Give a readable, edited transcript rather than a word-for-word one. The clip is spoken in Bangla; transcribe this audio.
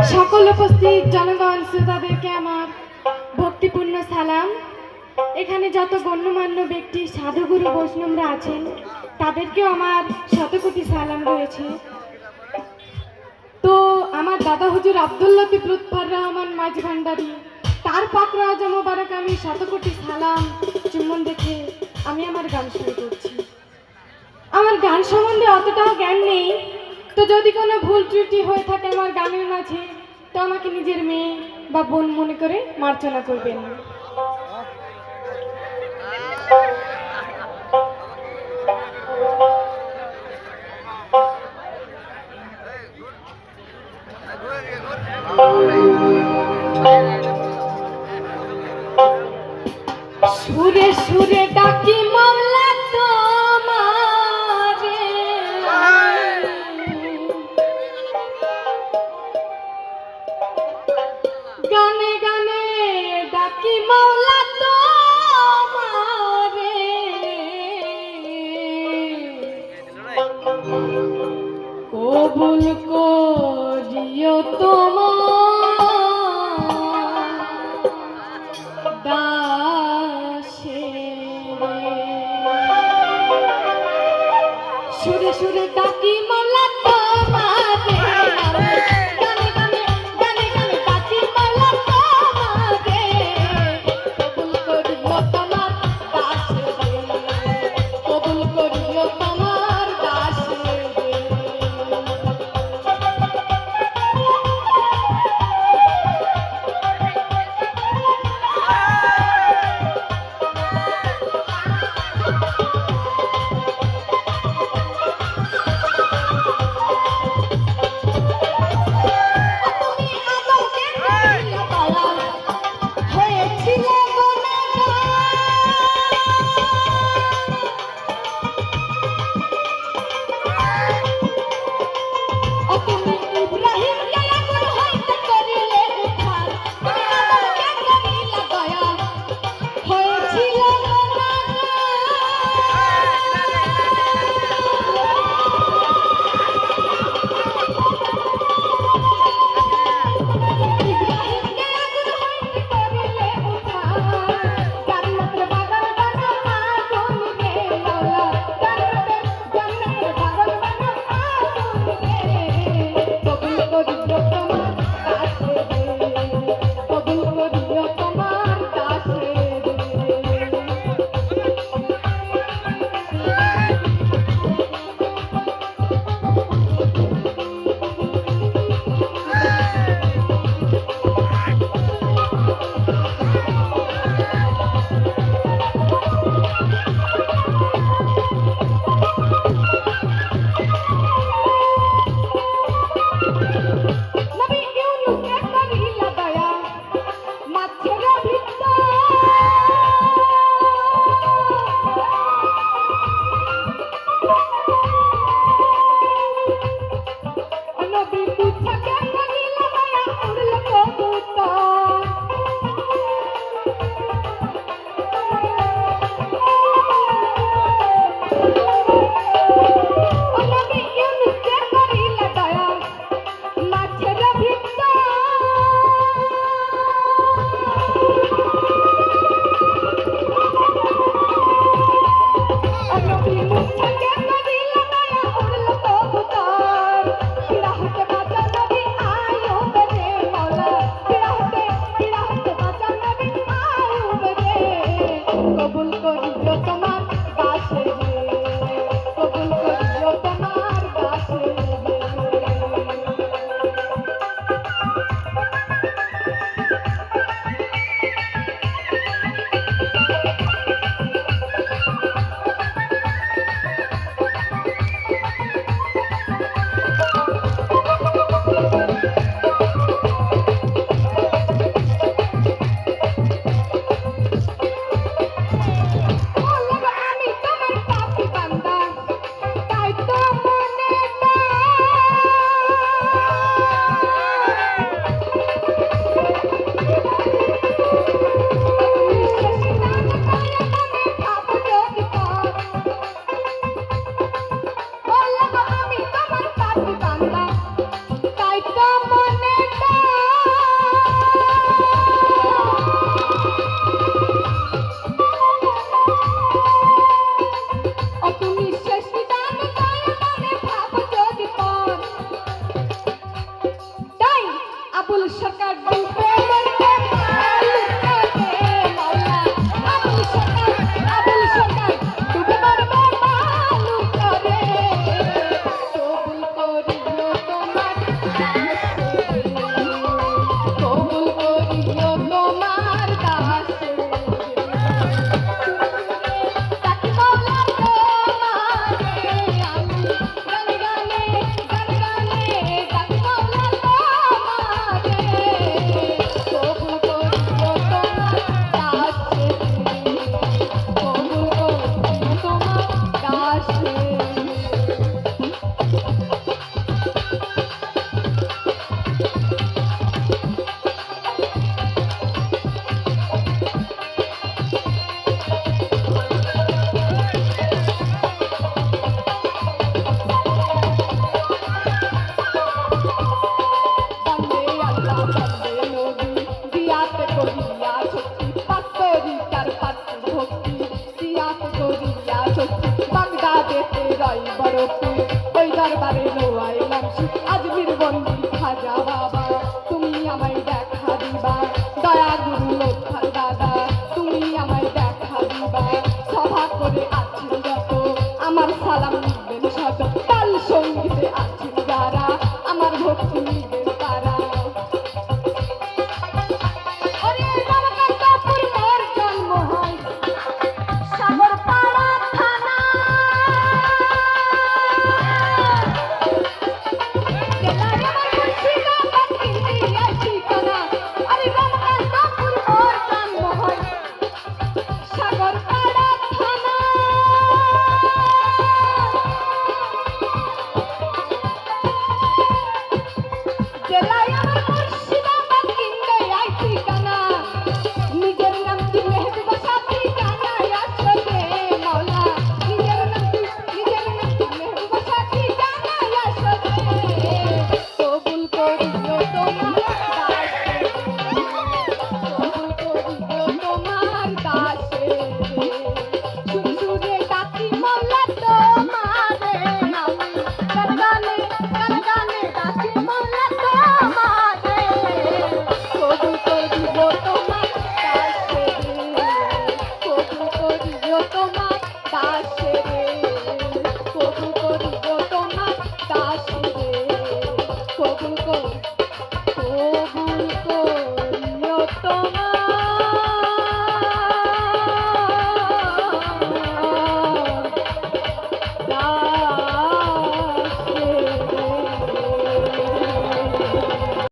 সকল উপস্থিত জনগণ শ্রোতাদেরকে আমার ভক্তিপূর্ণ সালাম। এখানে যত গণ্যমান্য ব্যক্তি সাধুগুরু বৈষ্ণবরা আছেন তাদেরকেও আমার শতকোটি সালাম রয়েছে। তো আমার দাদা হুজুর আব্দুল লতিফ লুৎফর রহমান মাঝি ভান্ডারী তার পাক রাজা মোবারক আমি শতকোটি সালাম চুম্বন দেখে আমি আমার গান শুরু করছি। আমার গান সম্বন্ধে অতটাও জ্ঞান নেই, তো যদি কোনো ভুল ত্রুটি হয়ে থাকে আমার গানের মাঝে তো আমাকে নিজের মেয়ে বা বোন মনে করে মার্জনা করবেন। সুরে সুরে ডাকি মাওলা তোমারে, গানে গানে ডাকি মাওলা তোমারে, কবুল করিও তোমার দাসে। সুরে সুরে ডাকি মাওলা তোমারে, গানে গানে গানে গানে ডাকি মাওলা তোমারে, কবুল করিও তোমার দাসে, কবুল করিও তোমার দাসে। মুন্সি আজমির বন্দির খাজা বাবা তুমি আমায় দেখা দিবা দয়া গুরু লোকখার দাদা তুমি আমায় দেখা দিবা সভা করে আছেন যত আমার সালাম নিবেন শত তাল সঙ্গীতে আছেন যারা আমার ভক্তি নিবেন তারা ওরে রামকান্তপুর মোর জন্ম হয় সাগরপাড়া থানা জেলায় আমার মুর্শিদাবাদ ইন্ডিয়ার ঠিকানা আরে রামকান্তপুর মোর জন্ম হয় সাগরপাড়া থানা জেলায় আমার মুর্শিদাবাদ ইন্ডিয়ার ঠিকানা নিজের নাম কি মেহবুবা সাথী জানাই আসবে মাওলা নিজের নাম কি মেহবুবা সাথী জানাই আসবে কবুল করিও তোমার দাসে কবুল করিও তোমার দাসে সুরে ডাকি মাওলা তোমারে আমি গানে ডাকি মাওলা তোমারে কবুল করিও তোমার দাসে কবুল করিও তোমার দাসে কবুল করিও তোমার দাসে কবুল করিও তোমার